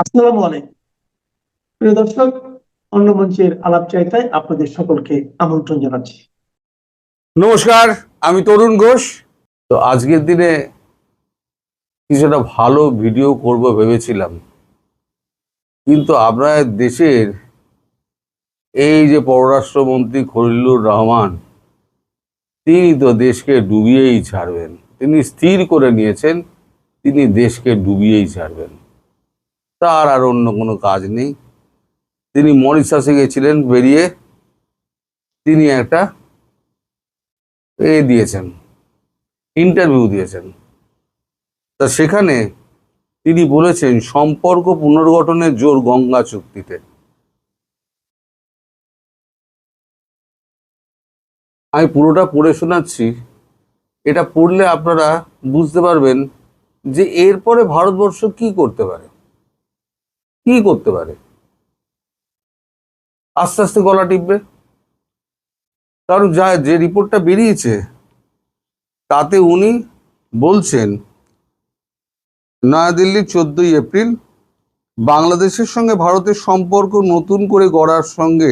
আসসালামু আলাইকুম প্রিয় দর্শক, অন্য মঞ্চের আলাপ চাইতায় আপনাদের সকলকে আমন্ত্রণ জানাচ্ছি। নমস্কার, আমি তরুণ ঘোষ। তো আজকের দিনে কিছুটা ভালো ভিডিও করব ভেবেছিলাম, কিন্তু আপনার দেশের এই যে পররাষ্ট্রমন্ত্রী খলিলুর রহমান, তিনি তো দেশকে ডুবিয়েই ছাড়বেন। তিনি স্থির করে নিয়েছেন তিনি দেশকে ডুবিয়েই ছাড়বেন, তার আর অন্য কোনো কাজ নেই। তিনি মরিশাসে গেছিলেন, বেরিয়ে তিনি একটা দিয়েছেন, ইন্টারভিউ দিয়েছেন। তা সেখানে তিনি বলেছেন সম্পর্ক পুনর্গঠনের জোর গঙ্গা চুক্তিতে। আমি পুরোটা পড়ে শোনাচ্ছি, এটা পড়লে আপনারা বুঝতে পারবেন যে এরপরে ভারতবর্ষ কি করতে পারে, কি করতে পারে। আস্তে আস্তে গলা টিপবে, কারণ যে রিপোর্টটা বেরিয়েছে তাতে উনি বলছেন, নয়াদিল্লি 14ই এপ্রিল, বাংলাদেশের সঙ্গে ভারতের সম্পর্ক নতুন করে গড়ার সঙ্গে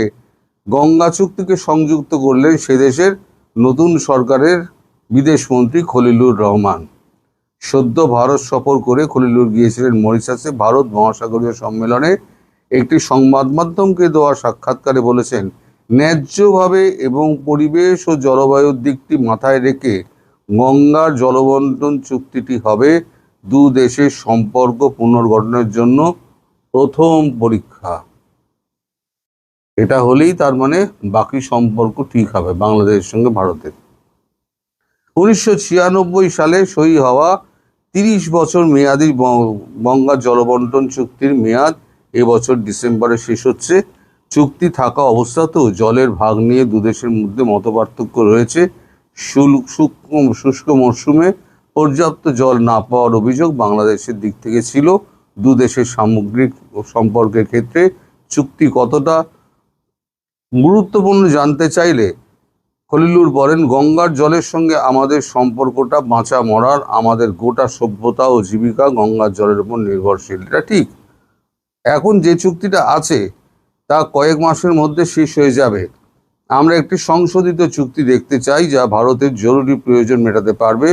গঙ্গা চুক্তিকে সংযুক্ত করলেন সে দেশের নতুন সরকারের বিদেশমন্ত্রী খলিলুর রহমান। সদ্য ভারত সফর করে খলিলুর গিয়েছিলেন মরিশাসে। ভারত মহাসাগরীয় সম্মেলনে একটি সংবাদ মাধ্যমকে দেওয়া সাক্ষাৎকারে বলেছেন, ন্যায্যভাবে এবং পরিবেশ ও জলবায়ুর দিকটি মাথায় রেখে গঙ্গার জলবন্টন চুক্তিটি হবে দু দেশের সম্পর্ক পুনর্গঠনের জন্য প্রথম পরীক্ষা। এটা হলেই তার মানে বাকি সম্পর্ক ঠিক হবে বাংলাদেশের সঙ্গে ভারতের। 1996 সালে সই হওয়া 30 বছর মেয়াদী গঙ্গা জলবন্টন চুক্তির মেয়াদ এবছর ডিসেম্বরে শেষ হচ্ছে। চুক্তি থাকা অবস্থাতেও জলের ভাগ নিয়ে দুদেশের মধ্যে মতপার্থক্য রয়েছে। শুষ্ক মরশুমে পর্যাপ্ত জল না পাওয়ার অভিযোগ বাংলাদেশের দিক থেকে ছিল। দুদেশের সামগ্রিক সম্পর্কের ক্ষেত্রে চুক্তি কতটা গুরুত্বপূর্ণ জানতে চাইলে খলিলুর বলেন, গঙ্গার জলের সঙ্গে আমাদের সম্পর্কটা বাঁচা মরার, আমাদের গোটা সভ্যতা ও জীবিকা গঙ্গার জলের উপর নির্ভরশীল। এটা ঠিক। এখন যে চুক্তিটা আছে তা কয়েক মাসের মধ্যে শেষ হয়ে যাবে। আমরা একটি সংশোধিত চুক্তি দেখতে চাই যা ভারতের জরুরি প্রয়োজন মেটাতে পারবে,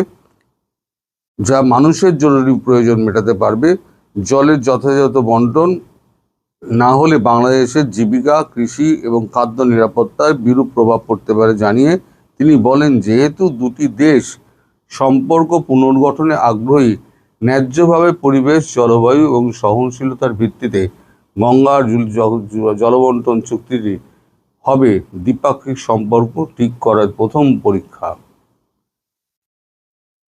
যা মানুষের জরুরি প্রয়োজন মেটাতে পারবে। জলের যথাযথ বন্টন না হলে বাংলাদেশের জীবিকা, কৃষি এবং খাদ্য নিরাপত্তায় বিরূপ প্রভাব পড়তে পারে জানিয়ে তিনি বলেন, যেহেতু দুটি দেশ সম্পর্ক পুনর্গঠনে আগ্রহী, ন্যায্যভাবে পরিবেশ, জলবায়ু এবং সহনশীলতার ভিত্তিতে গঙ্গার জলবন্টন চুক্তিটি হবে দ্বিপাক্ষিক সম্পর্ক ঠিক করার প্রথম পরীক্ষা।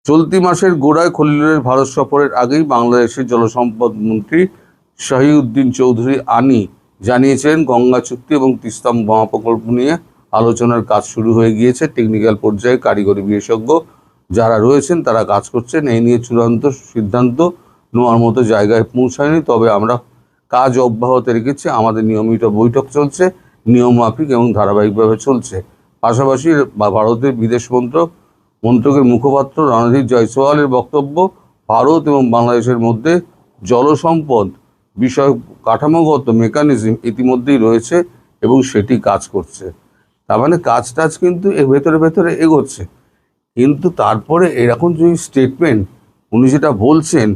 চলতি মাসের গোড়ায় খলিলুরের ভারত সফরের আগেই বাংলাদেশের জলসম্পদ মন্ত্রী শাহিউদ্দিন চৌধুরী আনি জানিয়েছিলেন, গঙ্গা চুক্তি এবং তিস্তা মহাপ্রকল্প নিয়ে আলোচনার কাজ শুরু হয়ে গিয়েছে। টেকনিক্যাল পর্যায়ে কারিগরি বিশেষজ্ঞ যারা রয়েছেন তারা কাজ করছেন। এই নিয়ে চূড়ান্ত সিদ্ধান্ত নেওয়ার মতো জায়গায় পৌঁছায়নি, তবে আমরা কাজ অব্যাহত রেখেছি। আমাদের নিয়মিত বৈঠক চলছে, নিয়মমাফিক এবং ধারাবাহিকভাবে চলছে। পাশাপাশি ভারতের বিদেশ মন্ত্রকের মুখপাত্র রণধীর জয়সওয়ালের বক্তব্য, ভারত এবং বাংলাদেশের মধ্যে জলসম্পদ বিষয়ক কাঠামোগত মেকানিজম ইতিমধ্যেই রয়েছে এবং সেটি কাজ করছে। তার মানে কাজ কিন্তু এর ভেতরে এগোচ্ছে। কিন্তু তারপরে এরকম যে স্টেটমেন্ট উনি যেটা বলছেন,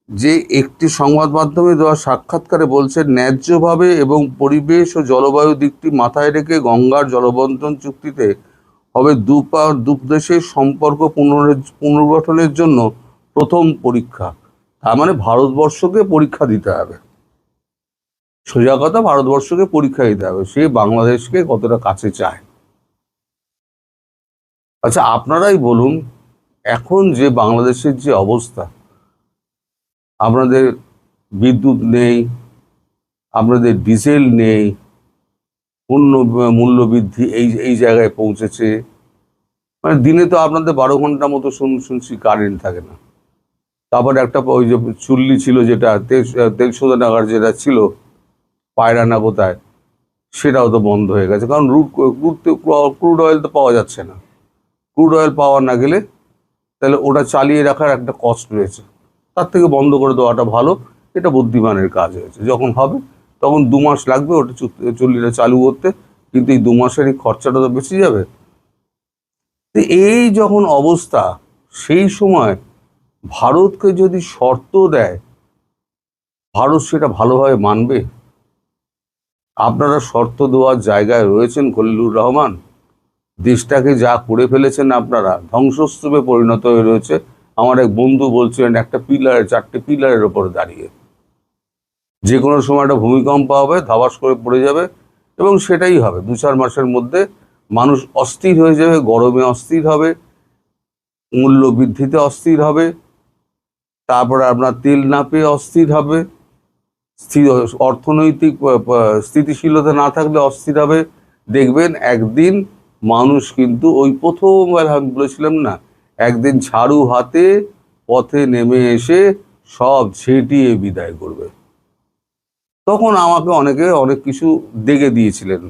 যে একটি সংবাদ মাধ্যমে দেওয়া সাক্ষাৎকারে বলছেন, ন্যায্যভাবে এবং পরিবেশ ও জলবায়ু দিকটি মাথায় রেখে গঙ্গার জলবন্টন চুক্তিতে হবে দু দেশের সম্পর্ক পুনর্গঠনের জন্য প্রথম পরীক্ষা। তার মানে ভারতবর্ষকে পরীক্ষা দিতে হবে। সোজা কথা, ভারতবর্ষকে পরীক্ষা দিতে হবে সে বাংলাদেশকে কতটা কাছে চায়। আচ্ছা, আপনারাই বলুন, এখন যে বাংলাদেশের যে অবস্থা, আপনাদের বিদ্যুৎ নেই, আপনাদের ডিজেল নেই, পণ্য মূল্য বৃদ্ধি এই জায়গায় পৌঁছেছে। মানে দিনে তো আপনাদের 12 ঘন্টা মতো শুনছি কারেন্ট থাকে না। তারপর একটা ওই যে চুল্লি ছিল, যেটা তেল শোধনাগার যেটা ছিল পায়রা না কোথায়, সেটাও তো বন্ধ হয়ে গেছে, কারণ ক্রুড অয়েল তো পাওয়া যাচ্ছে না। ক্রুড অয়েল পাওয়া না গেলে তাহলে ওটা চালিয়ে রাখার একটা কস্ট রয়েছে, তার থেকে বন্ধ করে দেওয়াটা ভালো। এটা বুদ্ধিমানের কাজ হয়েছে। যখন হবে তখন 2 মাস লাগবে ওটা চল্লিটা চালু করতে, কিন্তু এই 2 মাসেরই খরচাটা তো বেঁচে যাবে। তো এই যখন অবস্থা, সেই সময় ভারতকে যদি শর্ত দেয়, ভারত সেটা ভালোভাবে মানবে? আপনারা শর্ত দেওয়ার জায়গায় রয়েছেন খলিলুর রহমান। দেশটাকে যা করে ফেলেছেন আপনারা, ধ্বংসস্তূপে পরিণত হয়ে রয়েছে। আমার এক বন্ধু বলছিলেন একটা পিলারের, 4টে পিলারের ওপরে দাঁড়িয়ে, যে কোনো সময় একটা ভূমিকম্প হবে, ধাবাস করে পড়ে যাবে, এবং সেটাই হবে। 2-4 মাসের মধ্যে মানুষ অস্থির হয়ে যাবে, গরমে অস্থির হবে, মূল্য বৃদ্ধিতে অস্থির হবে, তারপরে আপনার তেল না পেয়ে অস্থির হবে, অর্থনৈতিক স্থিতিশীলতা না থাকলে অস্থির হবে। দেখবেন একদিন মানুষ কিন্তু ওই প্রথমবার আমি বলেছিলাম না, একদিন ঝাড়ু হাতে পথে নেমে এসে সব ঝেঁটিয়ে বিদায় করবে। তখন আমাকে অনেকে অনেক কিছু দেখে দিয়েছিলেন,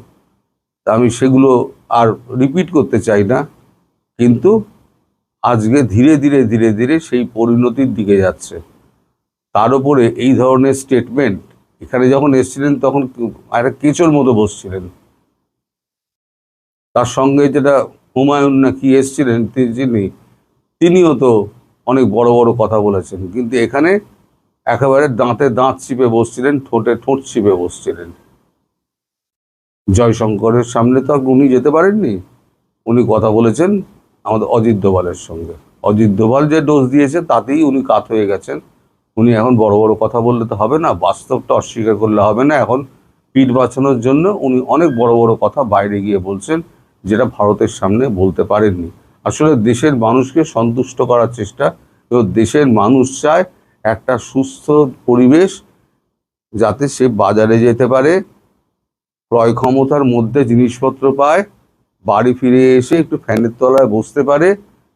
তা আমি সেগুলো আর রিপিট করতে চাই না। কিন্তু আজকে ধীরে ধীরে ধীরে ধীরে সেই পরিণতির দিকে যাচ্ছে। তার উপরে এই ধরনের স্টেটমেন্ট, এখানে যখন এসেছিলেন তখন একটা কেঁচোর মতো বসছিলেন, তার সঙ্গে যেটা হুমায়ুন না কি এসেছিলেন তিনিও তো অনেক বড় বড় কথা বলেছেন, কিন্তু এখানে একেবারে দাঁতে দাঁত চিপে বসছিলেন, ঠোঁটে ঠোঁট চিপে বসছিলেন। জয়শঙ্করের সামনে তো আর উনি যেতে পারেননি, উনি কথা বলেছেন আমাদের অজিত দোভালের সঙ্গে। অজিত দোভাল যে ডোজ দিয়েছে তাতেই উনি কাত হয়ে গেছেন। উনি এখন বড় বড় কথা বললে তো হবে না, বাস্তবটা অস্বীকার করলে হবে না। এখন পিঠ বাঁচানোর জন্য উনি অনেক বড় বড় কথা বাইরে গিয়ে বলছেন, যেটা ভারতের সামনে বলতে পারেননি। আসলে দেশের মানুষকে সন্তুষ্ট করার চেষ্টা, এবং দেশের মানুষ চায় একটা সুস্থ পরিবেশ, যাতে সে বাজারে যেতে পারে, ক্রয় ক্ষমতার মধ্যে জিনিসপত্র পায়, বাড়ি ফিরে এসে একটু ফ্যানের তলায় বসতে পারে,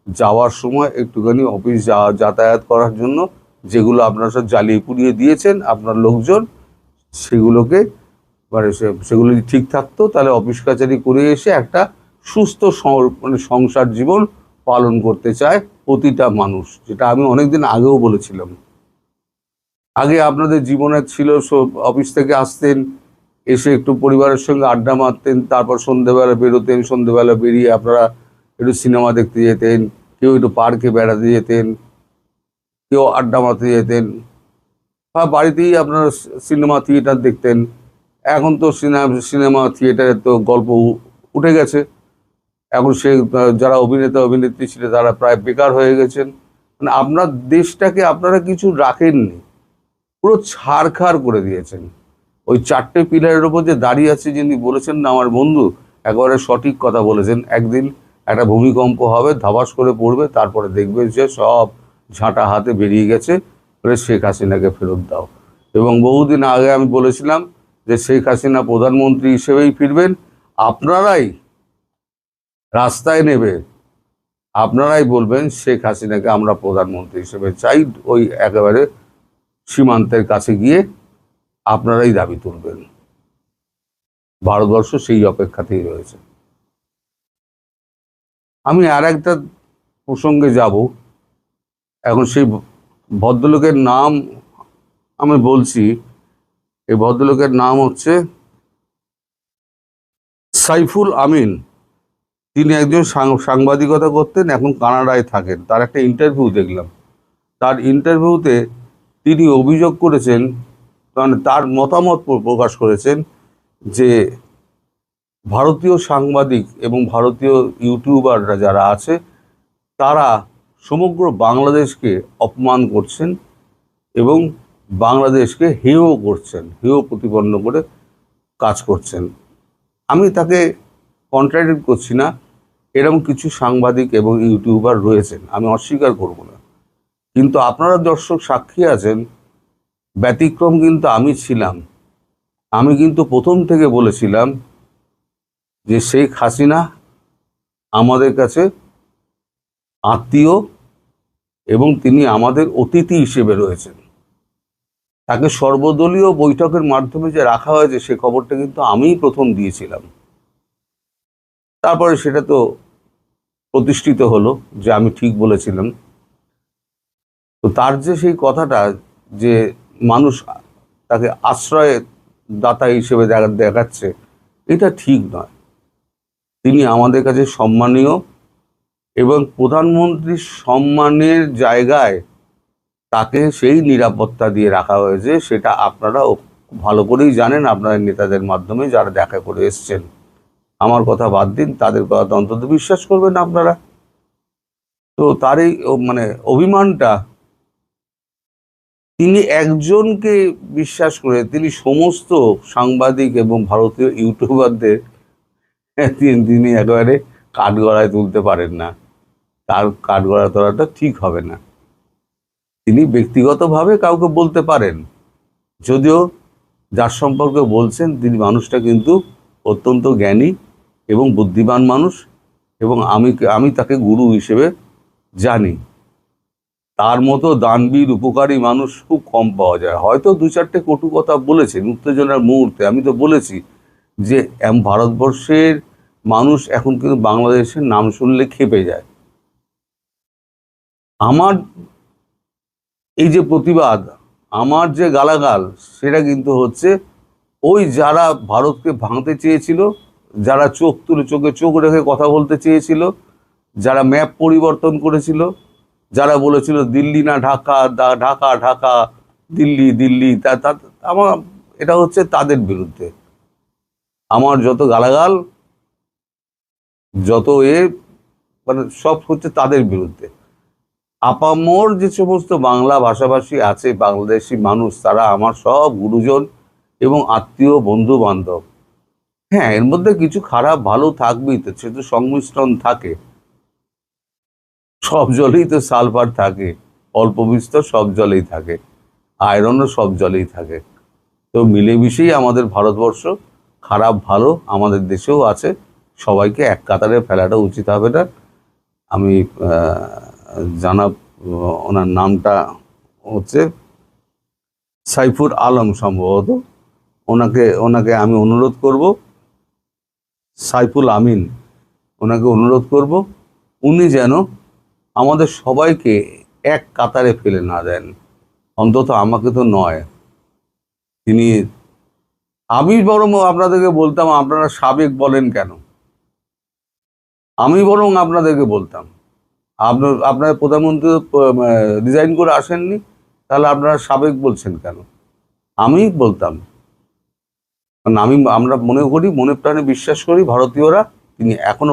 যাওয়ার সময় একটুখানি অফিস যাতায়াত করার জন্য যেগুলো আপনারা সব জ্বালিয়ে পুড়িয়ে দিয়েছেন আপনার লোকজন, সেগুলোকে মানে সেগুলো যদি ঠিক থাকতো তাহলে অফিস কাছারি করে এসে একটা সুস্থ মানে সংসার জীবন পালন করতে চায় প্রতিটা মানুষ, যেটা আমি অনেকদিন আগেও বলেছিলাম। আগে আপনাদের জীবনে ছিল অফিস থেকে আসতেন, এসে একটু পরিবারের সঙ্গে আড্ডা মারতেন, তারপর সন্ধেবেলা বেরোতেন, সন্ধেবেলা বেরিয়ে আপনারা একটু সিনেমা দেখতে যেতেন, কেউ একটু পার্কে বেড়াতে যেতেন, কেউ আড্ডা মারতে যেতেন, বা বাড়িতেই আপনারা সিনেমা থিয়েটার দেখতেন। এখন তো সিনেমা থিয়েটারের তো গল্প উঠে গেছে। এখন যারা অভিনেতা অভিনেত্রী ছিল তারা প্রায় বেকার হয়ে গেছেন। মানে আপনার দেশটাকে আপনারা কিছু রাখেননি, পুরো ছাড়খাড় করে দিয়েছেন। ওই 4টে পিলারের ওপর যে দাঁড়িয়ে আছে, যিনি বলেছেন না আমার বন্ধু, একেবারে সঠিক কথা বলেছেন। একদিন একটা ভূমিকম্প হবে, ধাবাস করে পড়বে, তারপরে দেখবে যে সব ঝাঁটা হাতে বেরিয়ে গেছে, বলে শেখ হাসিনাকে ফেরত দাও। এবং বহুদিন আগে আমি বলেছিলাম যে শেখ হাসিনা প্রধানমন্ত্রী হিসেবেই ফিরবেন, আপনারাই রাস্তায় নেবে, আপনারাই বলবেন শেখ হাসিনাকে আমরা প্রধানমন্ত্রী হিসেবে চাই। ওই একেবারে সীমান্তের কাছে গিয়ে আপনারাই দাবি তুলবেন। ভারতবর্ষ সেই অপেক্ষাতেই রয়েছে। আমি আর একটা প্রসঙ্গে যাব। এখন সেই ভদ্রলোকের নাম আমি বলছি, এই ভদ্রলোকের নাম হচ্ছে সাইফুল আমিন। তিনি একজন সাংবাদিকতা করতেন, এখন কানাডায় থাকেন। তার একটা ইন্টারভিউ দেখলাম। তার ইন্টারভিউতে তিনি অভিযোগ করেছেন, মানে তার মতামত প্রকাশ করেছেন যে ভারতীয় সাংবাদিক এবং ভারতীয় ইউটিউবাররা যারা আছে তারা সমগ্র বাংলাদেশকে অপমান করছেন এবং বাংলাদেশকে হেয় করছেন, হেয় প্রতিপন্ন করে কাজ করছেন। আমি তাকে কন্ট্রাডিক্ট করছি না, এরকম কিছু সাংবাদিক এবং ইউটিউবার রয়েছেন, আমি অস্বীকার করব না। কিন্তু আপনারা দর্শক সাক্ষী আছেন, ব্যতিক্রম কিন্তু আমি ছিলাম। আমি কিন্তু প্রথম থেকে বলেছিলাম যে শেখ হাসিনা আমাদের কাছে আত্মীয় এবং তিনি আমাদের অতিথি হিসেবে রয়েছেন। তাকে সর্বদলীয় বৈঠকের মাধ্যমে যে রাখা হয়েছে সে খবরটা কিন্তু আমিই প্রথম দিয়েছিলাম। তারপরে সেটা তো প্রতিষ্ঠিত হলো যে আমি ঠিক বলেছিলাম। তো তার যে সেই কথাটা যে মানুষ তাকে আশ্রয় দাতা হিসেবে দেখাচ্ছে, এটা ঠিক নয়। তিনি আমাদের কাছে সম্মানীয়, এবং প্রধানমন্ত্রীর সম্মানের জায়গায় তাকে সেই নিরাপত্তা দিয়ে রাখা হয়েছে, সেটা আপনারা ভালো করেই জানেন, আপনাদের নেতাদের মাধ্যমে যারা দেখা করে এসছেন। আমার কথা বাদ দিন, তাদের কথা অন্তত বিশ্বাস করবেন আপনারা। তো তার এই মানে অভিমানটা, তিনি একজনকে বিশ্বাস করে তিনি সমস্ত সাংবাদিক এবং ভারতীয় ইউটিউবারদের তিনি একেবারে কাঠগড়ায় তুলতে পারেন না। তার কাঠগড়ায় তোলাটা ঠিক হবে না। তিনি ব্যক্তিগতভাবে কাউকে বলতে পারেন, যদিও যার সম্পর্কে বলছেন তিনি মানুষটা কিন্তু অত্যন্ত জ্ঞানী এবং বুদ্ধিমান মানুষ, এবং আমি তাকে গুরু হিসেবে জানি। তার মতো দানবীর উপকারী মানুষ খুব কম পাওয়া যায়। হয়তো দু চারটে কটু কথা বলেছেন উত্তেজনার মুহূর্তে। আমি তো বলেছি যে ভারতবর্ষের মানুষ এখন কিন্তু বাংলাদেশের নাম শুনলে খেপে যায়। আমার এই যে প্রতিবাদ, আমার যে গালাগাল, সেটা কিন্তু হচ্ছে ওই যারা ভারতকে ভাঙতে চেয়েছিল, যারা চোখে চোখ রেখে কথা বলতে চেয়েছিল, যারা ম্যাপ পরিবর্তন করেছিল, যারা বলেছিল দিল্লি না ঢাকা, ঢাকা ঢাকা, দিল্লি দিল্লি, আমার এটা হচ্ছে তাদের বিরুদ্ধে। আমার যত গালাগাল, যত মানে সব হচ্ছে তাদের বিরুদ্ধে। আপামর যে সমস্ত বাংলা ভাষাভাষী আছে, বাংলাদেশি মানুষ, তারা আমার সব গুরুজন এবং আত্মীয়, বন্ধু বান্ধব। হ্যাঁ, এর মধ্যে কিছু খারাপ ভালো থাকবেই, তো সে তো সংমিশ্রণ থাকে। সব জলেই তো সালফার থাকে, অল্প বিস্তর সব জলেই থাকে, আয়রনও সব জলেই থাকে। তো মিলেমিশেই আমাদের ভারতবর্ষ, খারাপ ভালো আমাদের দেশেও আছে। সবাইকে এক কাতারে ফেলাটা উচিত হবে না। আমি জানাব, ওনার নামটা হচ্ছে সাইফুর আলম সম্ভবত, ওনাকে আমি অনুরোধ করব, সাইফুল আমিন, ওনাকে অনুরোধ করব উনি যেন আমাদের সবাইকে এক কাতারে ফেলে না দেন। অন্তত আমাকে তো নয়। তিনি, আমি বরং আপনাদেরকে বলতাম, আপনারা সাবেক বলেন কেন? আমি বরং আপনাদেরকে বলতাম, আপনার প্রধানমন্ত্রী রিজাইন করে আসেননি, তাহলে আপনারা সাবেক বলছেন কেন? আমি বলতাম, কারণ আমরা মনে করি, মনে প্রাণে বিশ্বাস করি ভারতীয়রা, তিনি এখনো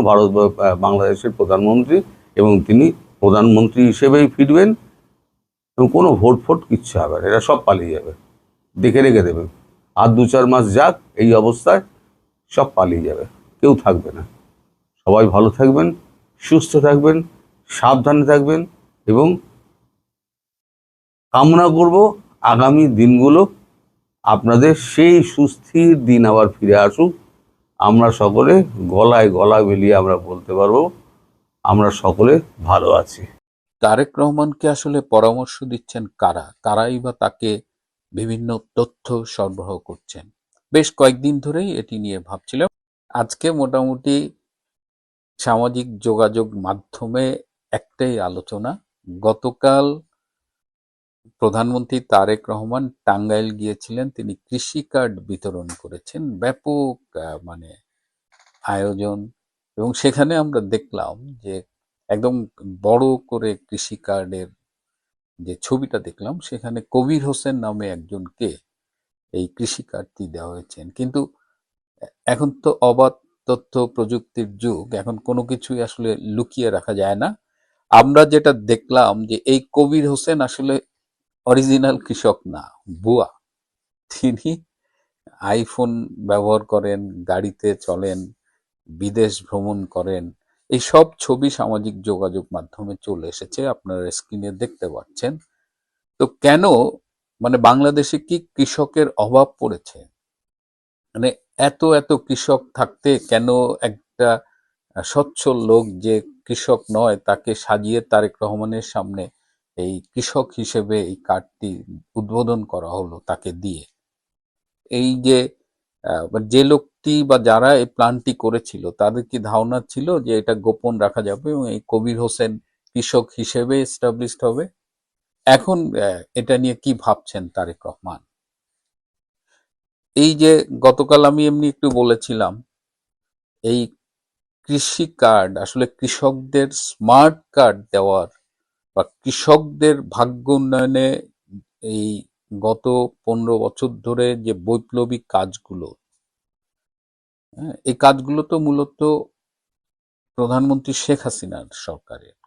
বাংলাদেশের প্রধানমন্ত্রী, এবং তিনি প্রধানমন্ত্রী হিসেবেই ফিরবেন, এবং কোনো ভোট কিচ্ছু হবে না, এরা সব পালিয়ে যাবে, দেখে রেখে দেবে। আর 2-4 মাস যাক, এই অবস্থায় সব পালিয়ে যাবে, কেউ থাকবে না। সবাই ভালো থাকবেন, সুস্থ থাকবেন, সাবধানে থাকবেন, এবং কামনা করব আগামী দিনগুলো আপনাদের সেই সুস্থির দিন আবার ফিরে আসুক। আমরা সকলে গলায় গলা মিলিয়ে আমরা বলতে পারবো আমরা সকলে ভালো আছি। তারেক রহমানকে আসলে পরামর্শ দিচ্ছেন কারা? কারাই বা তাকে বিভিন্ন তথ্য সরবরাহ করছেন? বেশ কয়েকদিন ধরেই এটি নিয়ে ভাবছিলাম। আজকে মোটামুটি সামাজিক যোগাযোগ মাধ্যমে একটাই আলোচনা। গতকাল প্রধানমন্ত্রী তারেক রহমান টাঙ্গাইল গিয়েছিলেন, তিনি কৃষি কার্ড বিতরণ করেছেন, ব্যাপক মানে আয়োজন, এবং সেখানে আমরা দেখলাম যে একদম বড় করে কৃষি কার্ডের যে ছবিটা দেখলাম, সেখানে কবির হোসেন নামে একজনকে এই কৃষি কার্ডটি দেওয়া হয়েছে। কিন্তু এখন তো অবাধ তথ্য প্রযুক্তির যুগ, এখন কোনো কিছুই আসলে লুকিয়ে রাখা যায় না। আমরা যেটা দেখলাম যে এই কবির হোসেন আসলে অরিজিনাল কৃষক না, ভুয়া। তিনি আইফোন ব্যবহার করেন, গাড়িতে চলেন, বিদেশ ভ্রমণ করেন। এই সব ছবি সামাজিক যোগাযোগ মাধ্যমে চলে এসেছে, আপনারা স্ক্রিনে দেখতে পাচ্ছেন। তো কেন, মানে বাংলাদেশে কি কৃষকের অভাব পড়েছে? মানে এত এত কৃষক থাকতে কেন একটা সচ্ছল লোক যে কৃষক নয় তাকে সাজিয়ে তারেক রহমানের সামনে এই কৃষক হিসেবে এই কার্ডটি উদ্বোধন করা হলো তাকে দিয়ে? এই যে যে লোকটি বা যারা এই প্ল্যানটি করেছিল তাদের কি ধারণা ছিল যে এটা গোপন রাখা যাবে এবং এই কবির হোসেন কৃষক হিসেবে এস্টাবলিশড হবে? এখন এটা নিয়ে কি ভাবছেন তারেক রহমান? এই যে গতকাল আমি এমনি একটু বলেছিলাম, এই কৃষি কার্ড আসলে কৃষকদের স্মার্ট কার্ড দেওয়ার বা কৃষকদের ভাগ্য উন্নয়নে এই গত 15 বছর ধরে যে বৈপ্লবিক কাজগুলো, হ্যাঁ, এই কাজগুলো তো মূলত প্রধানমন্ত্রী শেখ হাসিনার সরকারের।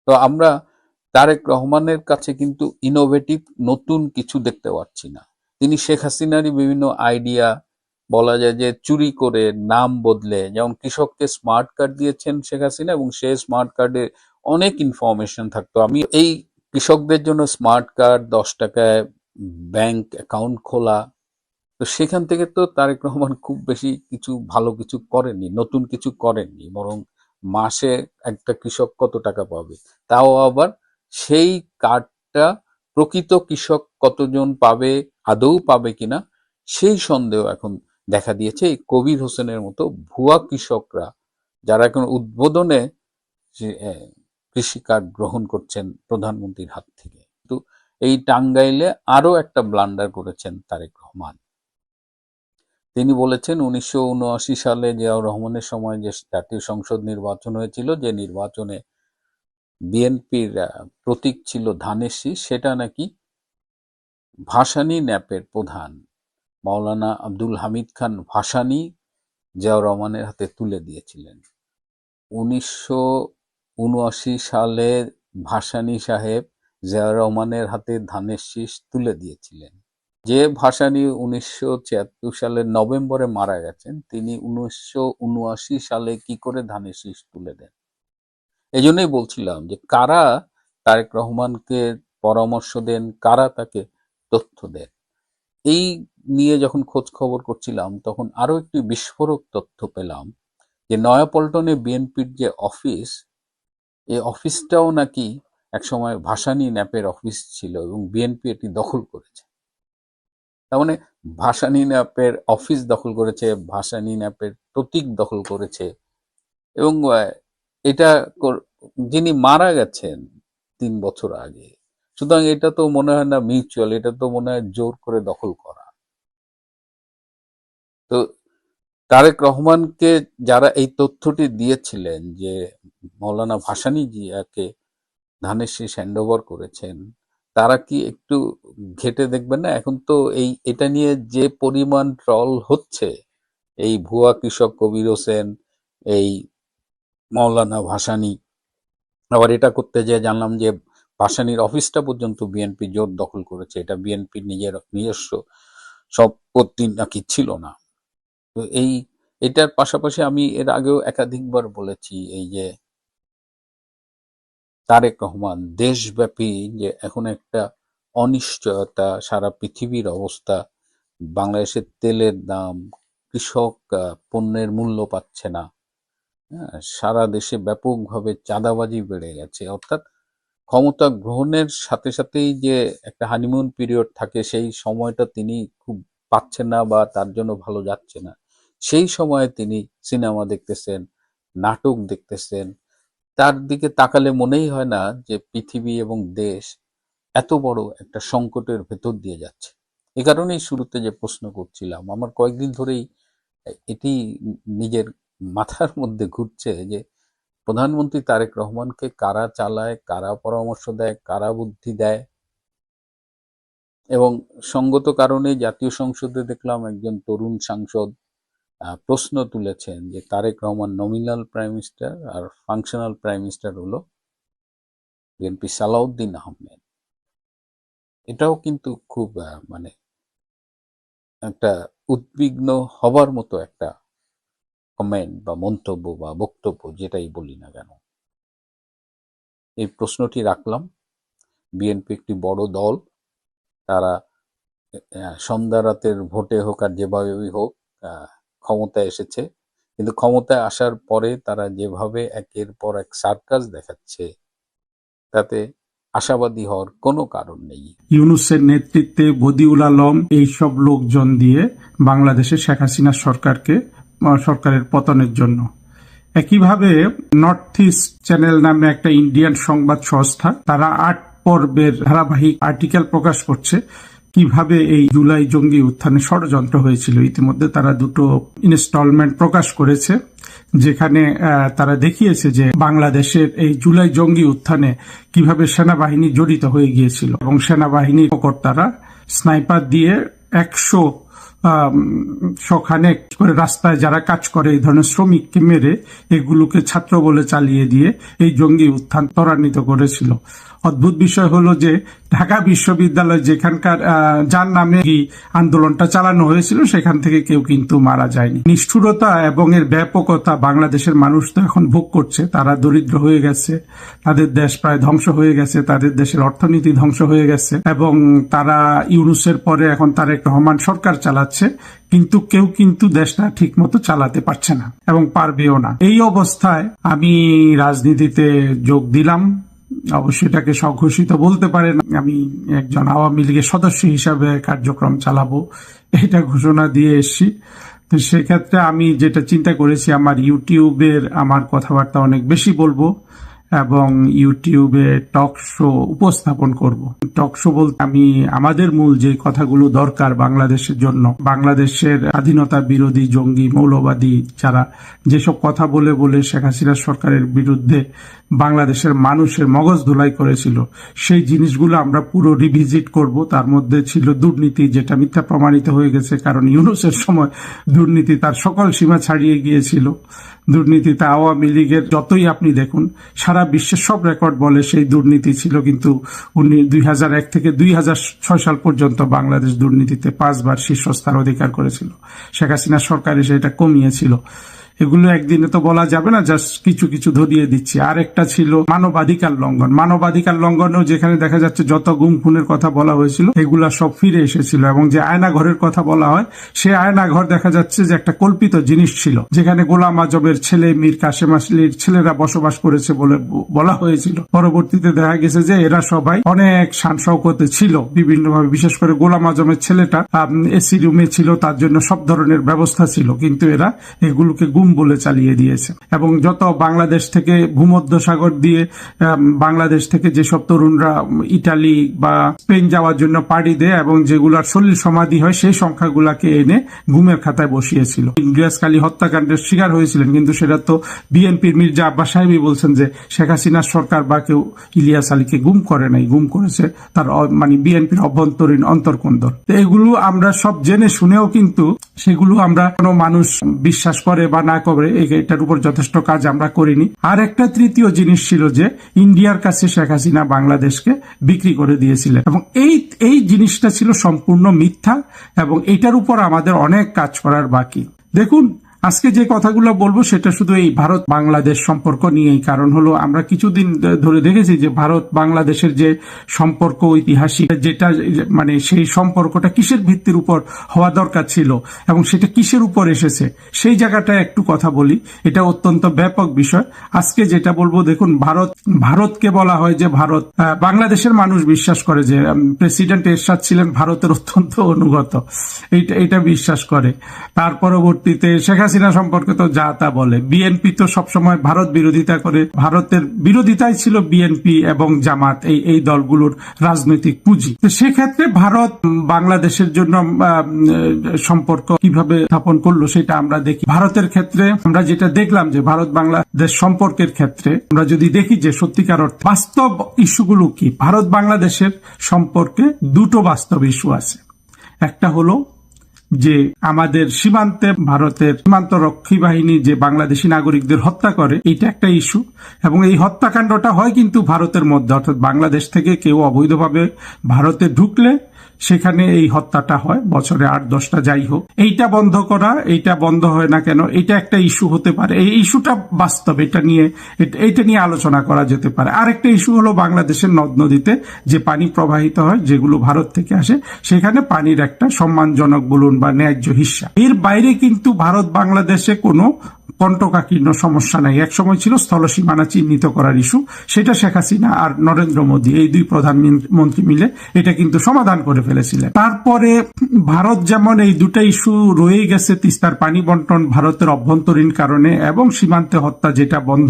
তো আমরা তারেক রহমানের কাছে কিন্তু ইনোভেটিভ নতুন কিছু দেখতে পাচ্ছি না। তিনি শেখ হাসিনারই বিভিন্ন আইডিয়া, বলা যায় যে চুরি করে নাম বদলে, যেমন কৃষককে স্মার্ট কার্ড দিয়েছেন শেখ হাসিনা এবং সেই স্মার্ট কার্ডে অনেক ইনফরমেশন থাকতো। আমি এই কৃষকদের জন্য স্মার্ট কার্ড, 10 টাকায় ব্যাংক অ্যাকাউন্ট খোলা, তো সেখান থেকে তো তারেক রহমান খুব বেশি কিছু ভালো কিছু করেননি, নতুন কিছু করেননি। বরং মাসে একটা কৃষক কত টাকা পাবে, তাও আবার সেই কার্ডটা প্রকৃত কৃষক কতজন পাবে, আদৌ পাবে কিনা সেই সন্দেহ এখন দেখা দিয়েছে। এই কবির হোসেনের মতো ভুয়া কৃষকরা যারা এখন উদ্বোধনে কৃষি কার্ড গ্রহণ করছেন প্রধানমন্ত্রীর হাত থেকে। কিন্তু এই টাঙ্গাইলে আরো একটা ব্লান্ডার করেছেন তারেক রহমান। তিনি বলেছেন 1979 সালে জিয়াউর রহমানের সময় যে জাতীয় সংসদ নির্বাচন হয়েছিল, যে নির্বাচনে বিএনপির প্রতীক ছিল ধানের শীষ, সেটা নাকি ভাসানী ন্যাপের প্রধান মাওলানা আব্দুল হামিদ খান ভাসানী জিয়াউর রহমানের হাতে তুলে দিয়েছিলেন। 1979 সালে ভাসানী সাহেব জিয়াউর রহমানের হাতে ধানের শীষ তুলে দিয়েছিলেন। যে ভাসানী 1976 সালের নভেম্বরে মারা গেছেন, তিনি 1979 সালে কি করে ধানের শীষ তুলে দেন? এই জন্যই বলছিলাম যে কারা তারেক রহমানকে পরামর্শ দেন, কারা তাকে তথ্য দেন। এই নিয়ে যখন খোঁজ খবর করছিলাম তখন আরো একটি বিস্ফোরক তথ্য পেলাম যে নয়াপল্টনে বিএনপির যে অফিস, এই অফিসটাও নাকি একসময় ভাসানী ন্যাপের অফিস ছিল এবং বিএনপি এটি দখল করেছে। তার মানে ভাসানী ন্যাপের অফিস দখল করেছে, ভাসানী ন্যাপের প্রতীক দখল করেছে এবং এটা যিনি মারা গেছেন 3 বছর আগে। সুতরাং এটা তো মনে হয় না মিউচুয়াল, এটা তো মনে হয় জোর করে দখল করা। তো তারেক রহমানকে যারা এই তথ্যটি দিয়েছিলেন যে মৌলানা ভাসানী জিয়াকে ধানের শীষ হ্যান্ডওভার করেছেন, তারা কি একটু ঘেটে দেখবেন না? এখন তো এটা নিয়ে যে পরিমাণ ট্রল হচ্ছে, এই ভুয়া কৃষক কবির হোসেন, এই মৌলানা ভাসানী, আবার এটা করতে যেয়ে জানলাম যে ভাসানীর অফিসটা পর্যন্ত বিএনপি জোর দখল করেছে, এটা বিএনপির নিজস্ব সম্পত্তি নাকি ছিল না। তো এটার পাশাপাশি আমি এর আগেও একাধিকবার বলেছি, এই যে তারেক রহমান দেশব্যাপী যে এখন একটা অনিশ্চয়তা, সারা পৃথিবীর অবস্থা, বাংলাদেশের তেলের দাম, কৃষক পণ্যের মূল্য পাচ্ছে না, হ্যাঁ, সারা দেশে ব্যাপকভাবে চাঁদাবাজি বেড়ে গেছে। অর্থাৎ ক্ষমতা গ্রহণের সাথে সাথেই যে একটা হানিমুন পিরিয়ড থাকে, সেই সময়টা তিনি খুব পাচ্ছেন না বা তার জন্য ভালো যাচ্ছে না। সেই সময়ে তিনি সিনেমা দেখতেছেন, নাটক দেখতেছেন, তার দিকে তাকালে মনেই হয় না যে পৃথিবী এবং দেশ এত বড় একটা সংকটের ভেতর দিয়ে যাচ্ছে। এ কারণেই শুরুতে যে প্রশ্ন করছিলাম, আমার কয়েকদিন ধরেই এটি নিজের মাথার মধ্যে ঘুরছে যে প্রধানমন্ত্রী তারেক রহমানকে কারা চালায়, কারা পরামর্শ দেয়, কারা বুদ্ধি দেয়। এবং সঙ্গত কারণে জাতীয় সংসদে দেখলাম একজন তরুণ সাংসদ প্রশ্ন তুলেছেন যে Tarique Rahman nominal prime minister আর ফাংশনাল প্রাইম মিনিস্টার হলো বিএনপি সালাউদ্দিন আহমেদ। এটাও কিন্তু খুব মানে একটা উদ্বিগ্ন হবার মতো একটা কমেন্ট বা মন্তব্য বা বক্তব্য, যেটাই বলি না কেন। এই প্রশ্নটি রাখলাম। বিএনপি একটি বড় দল, তারা সন্ধ্যা রাতের ভোটে হোক আর যেভাবেই হোক ক্ষমতায় এসেছে, কিন্তু ক্ষমতায় আসার পরে তারা যেভাবে একের পর এক সার্কাস দেখাচ্ছে, তাতে আশাবাদী হওয়ার কোনো কারণ নেই। ইউনূসের নেতৃত্বে বদিউল আলম এইসব লোকজন দিয়ে বাংলাদেশে শেখ হাসিনা সরকারের পতনের জন্য। একইভাবে নর্থ ইস্ট চ্যানেল নামে একটা ইন্ডিয়ান সংবাদ সংস্থা, তারা পর্বের ধারাবাহিক আর্টিকেল প্রকাশ করছে কিভাবে এই জুলাই জঙ্গি উত্থানে ষড়যন্ত্র হয়েছিল। ইতিমধ্যে তারা দুটো ইনস্টলমেন্ট প্রকাশ করেছে, যেখানে তারা দেখিয়েছে যে বাংলাদেশের এই জুলাই জঙ্গি উত্থানে কিভাবে সেনাবাহিনী জড়িত হয়ে গিয়েছিল এবং সেনাবাহিনীর কর্তারা স্নাইপার দিয়ে 100 করে রাস্তায় যারা কাজ করে এই ধরনের শ্রমিককে মেরে এগুলোকে ছাত্র বলে চালিয়ে দিয়ে এই জঙ্গি উত্থান ত্বরান্বিত করেছিল। অদ্ভুত বিষয় হলো যে ঢাকা বিশ্ববিদ্যালয় যেখানকার যার নামে এই আন্দোলনটা চালানো হয়েছিল সেখান থেকে কেউ কিন্তু মারা যায়নি। নিষ্ঠুরতা এবং এর ব্যাপকতা বাংলাদেশের মানুষ তো এখন ভোগ করছে। তারা দরিদ্র হয়ে গেছে, তাদের দেশ প্রায় ধ্বংস হয়ে গেছে, তাদের দেশের অর্থনীতি ধ্বংস হয়ে গেছে এবং তারা ইউনূসের পরে এখন তারেক রহমান সরকার চালাচ্ছে, কিন্তু কেউ কিন্তু দেশটা ঠিক মতো চালাতে পারছে না এবং পারবেও না। এই অবস্থায় আমি রাজনীতিতে যোগ দিলাম। অবশ্যই এটাকে স্বঘোষিত বলতে পারেন, আমি একজন আওয়ামী লীগের সদস্য হিসাবে কার্যক্রম চালাবো এটা ঘোষণা দিয়ে এসেছি। তো সেক্ষেত্রে আমি যেটা চিন্তা করেছি, আমার ইউটিউবের আমার কথাবার্তা অনেক বেশি বলবো এবং ইউটিউবে টক শো উপস্থাপন করব। টক শো বলতে আমি আমাদের মূল যে কথাগুলো দরকার বাংলাদেশের জন্য, বাংলাদেশের স্বাধীনতা বিরোধী জঙ্গি মৌলবাদী যারা যেসব কথা বলে বলে শেখ হাসিনা সরকারের বিরুদ্ধে বাংলাদেশের মানুষের মগজ ধুলাই করেছিল, সেই জিনিসগুলো আমরা পুরো রিভিজিট করব। তার মধ্যে ছিল দুর্নীতি, যেটা মিথ্যা প্রমাণিত হয়ে গেছে, কারণ ইউনূসের সময় দুর্নীতি তার সকল সীমা ছাড়িয়ে গিয়েছিল। দুর্নীতিতে আওয়ামী লীগের যতই আপনি দেখুন, সারা বিশ্বের সব রেকর্ড বলে সেই দুর্নীতি ছিল, কিন্তু 2001 থেকে 2006 সাল পর্যন্ত বাংলাদেশ দুর্নীতিতে 5 বার শীর্ষস্থান অধিকার করেছিল। শেখ হাসিনা সরকার এসে এটা কমিয়েছিল। এগুলো একদিনে তো বলা যাবে না, জাস্ট কিছু কিছু ধরিয়ে দিচ্ছি। আর একটা ছিল মানবাধিকার লঙ্ঘন। মানবাধিকার লঙ্ঘনেও যেখানে দেখা যাচ্ছে যত গুম খুনের কথা বলা হয়েছিল এগুলা সব ফিরে এসেছিল এবং যে আয়না ঘরের কথা বলা হয়, সে আয়না ঘর দেখা যাচ্ছে যে একটা কল্পিত জিনিস ছিল, যেখানে গোলাম আজমের ছেলে মীর কাসেম আলীর ছেলেরা বসবাস করেছে বলে বলা হয়েছিল। পরবর্তীতে দেখা গেছে যে এরা সবাই অনেক শান শৌকতে ছিল বিভিন্নভাবে, বিশেষ করে গোলাম আজমের ছেলেটা এসি রুমে ছিল, তার জন্য সব ধরনের ব্যবস্থা ছিল, কিন্তু এরা এগুলোকে গুম বলে চালিয়ে দিয়েছে। এবং যত বাংলাদেশ থেকে ভূমধ্যসাগর দিয়ে বাংলাদেশ থেকে যেসব তরুণরা ইটালি বা স্পেন যাওয়ার জন্য পাড়ি দেয় এবং যেগুলার সলিল সমাধি হয়, সেই সংখ্যাগুলাকে এনে গুমের খাতায় বসিয়েছিল। ইলিয়াস কালী হত্যাকাণ্ডের শিকার হয়েছিলেন, কিন্তু সেটা তো বিএনপির মির্জা আব্বাস সাহেবই বলছেন যে শেখ হাসিনার সরকার বা কেউ ইলিয়াস আলীকে গুম করে নাই, গুম করেছে তার মানে বিএনপির অভ্যন্তরীণ অন্তর্কন্দর। এগুলো আমরা সব জেনে শুনেও কিন্তু সেগুলো আমরা কোনো মানুষ বিশ্বাস করে বা না করে, এটার উপর যথেষ্ট কাজ আমরা করিনি। আর একটা তৃতীয় জিনিস ছিল যে ইন্ডিয়ার কাছে শেখ হাসিনা বাংলাদেশকে বিক্রি করে দিয়েছিলেন এবং এই জিনিসটা ছিল সম্পূর্ণ মিথ্যা এবং এটার উপর আমাদের অনেক কাজ করার বাকি। দেখুন, আজকে যে কথাগুলো বলবো সেটা শুধু এই ভারত বাংলাদেশ সম্পর্ক নিয়েই। কারণ হলো আমরা কিছুদিন ধরে দেখেছি যে ভারত বাংলাদেশের যে সম্পর্ক ঐতিহাসিক, যেটা মানে সেই সম্পর্কটা কিসের ভিত্তির উপর হওয়া দরকার ছিল এবং সেটা কিসের উপর এসেছে, সেই জায়গাটা একটু কথা বলি। এটা অত্যন্ত ব্যাপক বিষয়। আজকে যেটা বলবো, দেখুন, ভারতকে বলা হয় যে ভারত, বাংলাদেশের মানুষ বিশ্বাস করে যে প্রেসিডেন্ট এরশাদ ছিলেন ভারতের অত্যন্ত অনুগত, এইটা বিশ্বাস করে। তার পরবর্তীতে শেখ হাসিনা সম্পর্কে তো যা তা বলে। বিএনপি তো সবসময় ভারত বিরোধিতা করে, ভারতের বিরোধিতাই ছিল বিএনপি এবং জামাত, এই দলগুলোর রাজনৈতিক পুঁজি। তো সেক্ষেত্রে ভারত বাংলাদেশের জন্য সম্পর্ক কিভাবে স্থাপন করলো সেটা আমরা দেখি। ভারতের ক্ষেত্রে আমরা যেটা দেখলাম যে ভারত বাংলাদেশ সম্পর্কের ক্ষেত্রে আমরা যদি দেখি যে সত্যিকার অর্থে বাস্তব ইস্যুগুলো কি, ভারত বাংলাদেশের সম্পর্কে দুটো বাস্তব ইস্যু আছে। একটা হলো যে আমাদের সীমান্তে ভারতের সীমান্ত রক্ষী বাহিনী যে বাংলাদেশি নাগরিকদের হত্যা করে, এটা একটা ইস্যু এবং এই হত্যাকাণ্ডটা হয় কিন্তু ভারতের মধ্যে, অর্থাৎ বাংলাদেশ থেকে কেউ অবৈধভাবে ভারতে ঢুকলে সেখানে এই হত্যাটা হয়, বছরে 8-10টা যাই হোক। এইটা বন্ধ করা, এইটা বন্ধ হয় না কেন, এটা একটা ইস্যু হতে পারে। এই ইস্যুটা বাস্তব, এটা নিয়ে আলোচনা করা যেতে পারে। আরেকটা ইস্যু হলো বাংলাদেশের নদ নদীতে যে পানি প্রবাহিত হয়, যেগুলো ভারত থেকে আসে, সেখানে পানির একটা সম্মানজনক বলুন বা ন্যায্য হিস্সা। এর বাইরে কিন্তু ভারত বাংলাদেশে কোনো কণ্টকাকীর্ণ সমস্যা নাই। এক সময় ছিল স্থল সীমানা চিহ্নিত করার ইস্যু, সেটা শেখ হাসিনা আর নরেন্দ্র মোদী এই দুই প্রধানমন্ত্রী মিলে এটা কিন্তু সমাধান করে ফেলেছিলেন। তারপরে ভারত যেমন এই দুটা ইস্যু রয়ে গেছে, তিস্তার পানি বন্টন ভারতের অভ্যন্তরীণ কারণে এবং সীমান্তে হত্যা যেটা বন্ধ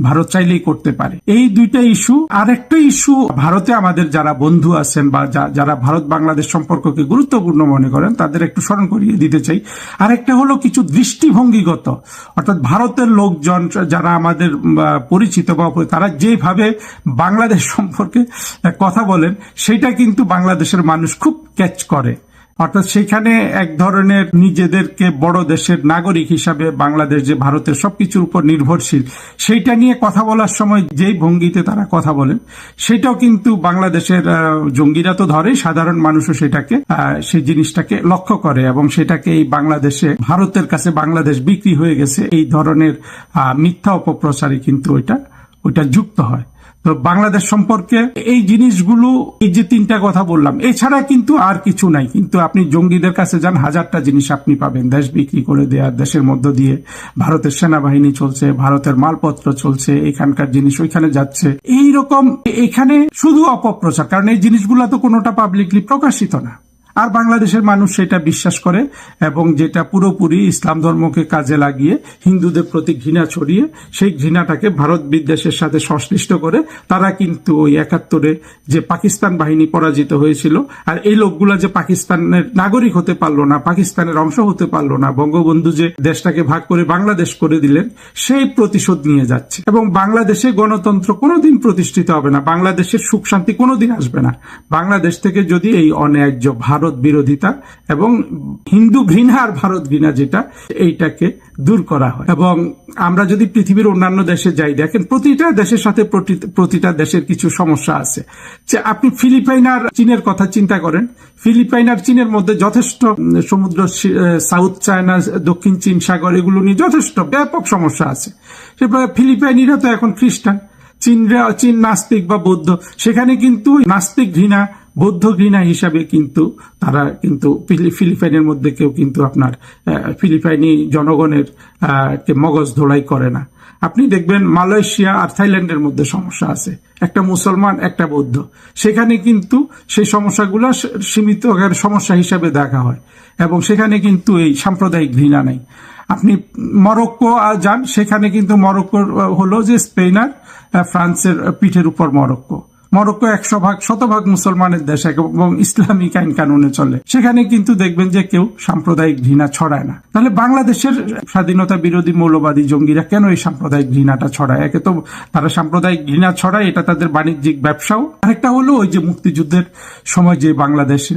ভারত চাইলেই করতে পারে, এই দুইটা ইস্যু। আরেকটা ইস্যু ভারতে আমাদের যারা বন্ধু আছেন বা যারা ভারত বাংলাদেশ সম্পর্ককে গুরুত্বপূর্ণ মনে করেন তাদের একটু স্মরণ করিয়ে দিতে চাই। আরেকটা হলো কিছু দৃষ্টিভঙ্গিগত, অর্থাৎ ভারতের লোকজন যারা আমাদের পরিচিত বা তারা যেভাবে বাংলাদেশ সম্পর্কে কথা বলেন সেটা কিন্তু বাংলাদেশের মানুষ খুব ক্যাচ করে। অর্থাৎ সেখানে এক ধরনের নিজেদেরকে বড় দেশের নাগরিক হিসাবে বাংলাদেশ যে ভারতের সবকিছুর উপর নির্ভরশীল সেইটা নিয়ে কথা বলার সময় যেই ভঙ্গিতে তারা কথা বলেন সেটাও কিন্তু বাংলাদেশের জঙ্গিরা তো ধরে, সাধারণ মানুষও সেটাকে সেই জিনিসটাকে লক্ষ্য করে এবং সেটাকে এই বাংলাদেশে ভারতের কাছে বাংলাদেশ বিক্রি হয়ে গেছে এই ধরনের মিথ্যা অপপ্রচারে কিন্তু ওইটা যুক্ত হয়। তো বাংলাদেশ সম্পর্কে এই জিনিসগুলো, এই যে তিনটা কথা বললাম, এছাড়া কিন্তু আর কিছু নাই। কিন্তু আপনি জঙ্গিদের কাছে যান, হাজারটা জিনিস আপনি পাবেন। দেশ বিক্রি করে দেয়া, দেশের মধ্য দিয়ে ভারতের সেনাবাহিনী চলছে, ভারতের মালপত্র চলছে, এখানকার জিনিস ওইখানে যাচ্ছে, এইরকম এখানে শুধু অপপ্রচার। কারণ এই জিনিসগুলো তো কোনোটা পাবলিকলি প্রকাশিত না, আর বাংলাদেশের মানুষ সেটা বিশ্বাস করে এবং যেটা পুরোপুরি ইসলাম ধর্মকে কাজে লাগিয়ে হিন্দুদের প্রতি ঘৃণা ছড়িয়ে সেই ঘৃণাটাকে ভারত বিদ্বেষের সাথে সংশ্লিষ্ট করে তারা কিন্তু ওই ৭১-এ যে পাকিস্তান বাহিনী পরাজিত হয়েছিল আর এই লোকগুলা যে পাকিস্তানের নাগরিক হতে পারলো না, পাকিস্তানের অংশ হতে পারলো না, বঙ্গবন্ধু যে দেশটাকে ভাগ করে বাংলাদেশ করে দিলেন সেই প্রতিশোধ নিয়ে যাচ্ছে। এবং বাংলাদেশে গণতন্ত্র কোনোদিন প্রতিষ্ঠিত হবে না, বাংলাদেশের সুখ শান্তি কোনোদিন আসবে না বাংলাদেশ থেকে যদি এই অন্যায্য ভারত বিরোধিতা এবং হিন্দু ঘৃণা আর ভারত ঘৃণা যেটা এইটাকে দূর করা হয়। এবং আমরা যদি পৃথিবীর অন্যান্য দেশে যাই, দেখেন প্রতিটা দেশের সাথে প্রতিটা দেশের কিছু সমস্যা আছে। যে আপনি ফিলিপাইন আর চীনের কথা চিন্তা করেন, ফিলিপাইন আর চীনের মধ্যে যথেষ্ট সমুদ্র, সাউথ চায়না, দক্ষিণ চীন সাগর, এগুলো নিয়ে যথেষ্ট ব্যাপক সমস্যা আছে। ফিলিপাইনিরা তো এখন খ্রিস্টান, চীন নাস্তিক বা বৌদ্ধ, সেখানে কিন্তু নাস্তিক ঘৃণা বৌদ্ধ ঘৃণা হিসাবে কিন্তু তারা কিন্তু ফিলিপাইনের মধ্যে কেউ কিন্তু আপনার ফিলিপাইনি জনগণের মগজ ধোলাই করে না। আপনি দেখবেন মালয়েশিয়া আর থাইল্যান্ডের মধ্যে সমস্যা আছে, একটা মুসলমান একটা বৌদ্ধ, সেখানে কিন্তু সেই সমস্যাগুলো সীমিত সমস্যা হিসাবে দেখা হয় এবং সেখানে কিন্তু এই সাম্প্রদায়িক ঘৃণা নাই। আপনি মরক্কো যান, সেখানে কিন্তু মরক্কো হলো যে স্পেন আর ফ্রান্সের পিঠের উপর মরক্কো 100% মুসলমানের দেশ এবং ইসলামিক আইন কানুনে চলে, সেখানে কিন্তু দেখবেন যে কেউ সাম্প্রদায়িক ঘৃণা ছড়ায় না। তাহলে বাংলাদেশের স্বাধীনতা বিরোধী মৌলবাদী জঙ্গিরা কেন এই সাম্প্রদায়িক ঘৃণাটা ছড়ায়? একে তো তারা সাম্প্রদায়িক ঘৃণা ছড়ায়, এটা তাদের বাণিজ্যিক ব্যবসাও। আরেকটা হলো ওই যে মুক্তিযুদ্ধের সময় যে বাংলাদেশে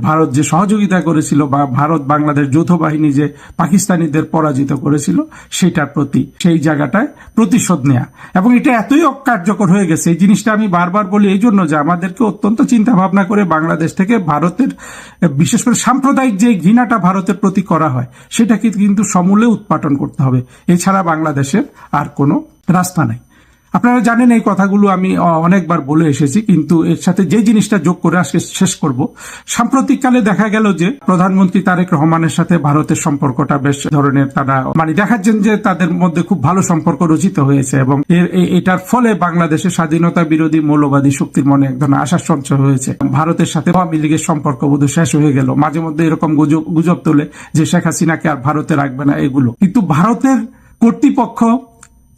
ভারত যে সহযোগিতা করেছিল বা ভারত বাংলাদেশ যৌথ বাহিনী যে পাকিস্তানিদের পরাজিত করেছিল সেটার প্রতি সেই জায়গাটায় প্রতিশোধ নেয়া। এবং এটা এতই অকার্যকর হয়ে গেছে, এই জিনিসটা আমি বারবার বলি এই জন্য যে আমাদেরকে অত্যন্ত চিন্তা ভাবনা করে বাংলাদেশ থেকে ভারতের বিশেষ করে সাম্প্রদায়িক যে ঘৃণাটা ভারতের প্রতি করা হয় সেটাকে কিন্তু সমূলে উৎপাটন করতে হবে, এছাড়া বাংলাদেশের আর কোনো রাস্তা নাই। আপনারা জানেন এই কথাগুলো আমি অনেকবার বলে এসেছি, কিন্তু এর সাথে যে জিনিসটা যোগ করে আজকে শেষ করব, সাম্প্রতিককালে দেখা গেল যে প্রধানমন্ত্রী তারেক রহমানের সাথে ভারতের সম্পর্কটা বেশ ধরনের, তারা দেখাচ্ছেন যে তাদের মধ্যে খুব ভালো সম্পর্ক রচিত হয়েছে এবং এটার ফলে বাংলাদেশের স্বাধীনতা বিরোধী মৌলবাদী শক্তির মনে এক ধরনের আশার সঞ্চার হয়েছে। ভারতের সাথে আওয়ামী লীগের সম্পর্ক বোধহয় শেষ হয়ে গেল, মাঝে মধ্যে এরকম গুজব তোলে যে শেখ হাসিনাকে আর ভারতে রাখবে না এগুলো। কিন্তু ভারতের কর্তৃপক্ষ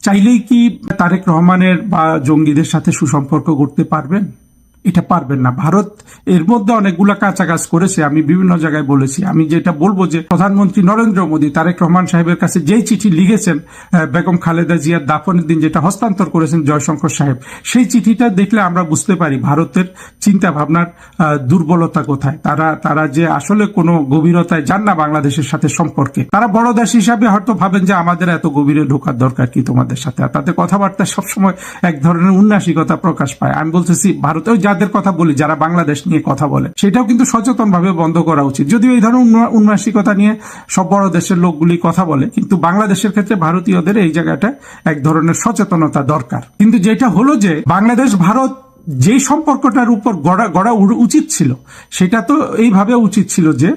চাইলেই কি তারেক রহমানের বা জঙ্গিদের সাথে সুসম্পর্ক করতে পারবেন? এটা পারবেন না। ভারত এর মধ্যে অনেকগুলা কাঁচা কাজ করেছে, আমি বিভিন্ন জায়গায় বলেছি। আমি যেটা বলবো যে প্রধানমন্ত্রী নরেন্দ্র মোদী তারেক রহমান সাহেবের কাছে যেই চিঠি লিখেছেন বেগম খালেদা জিয়ার দাফনের দিন, যেটা হস্তান্তর করেছেন জয়শঙ্কর সাহেব, সেই চিঠিটা দেখলে আমরা বুঝতে পারি ভারতের চিন্তা ভাবনার দুর্বলতা কোথায়। তারা যে আসলে কোনো গভীরতায় যান না বাংলাদেশের সাথে সম্পর্কে। তারা বড় দেশ হিসাবে হয়তো ভাবেন যে আমাদের এত গভীরে ঢোকার দরকার কি তোমাদের সাথে, আর তাদের কথাবার্তা সবসময় এক ধরনের উন্নাসিকতা প্রকাশ পায়। আমি বলতেছি ভারতেও যাদের কথা বলি, যারা বাংলাদেশ নিয়ে কথা বলে, সেটাও কিন্তু সচেতন ভাবে বন্ধ করা উচিত। যদিও এই ধরনের উন্নাসিকতা নিয়ে সব বড় দেশের লোকগুলি কথা বলে, কিন্তু বাংলাদেশের ক্ষেত্রে ভারতীয়দের এই জায়গাটা এক ধরনের সচেতনতা দরকার। কিন্তু যেটা হলো যে বাংলাদেশ ভারত যে সম্পর্কটার উপর গড়া উচিত ছিল, সেটা তো এইভাবে উচিত ছিল যে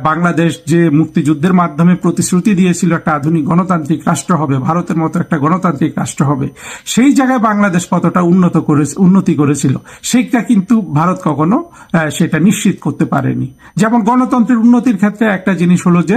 বাংলাদেশ যে মুক্তিযুদ্ধের মাধ্যমে প্রতিশ্রুতি দিয়েছিল একটা আধুনিক গণতান্ত্রিক রাষ্ট্র হবে, ভারতের মতো একটা গণতান্ত্রিক রাষ্ট্র হবে, সেই জায়গায় বাংলাদেশ কতটা উন্নতি করেছিল সেটা কিন্তু ভারত কখনো সেটা নিশ্চিত করতে পারেনি। যেমন গণতন্ত্রের উন্নতির ক্ষেত্রে একটা জিনিস হলো যে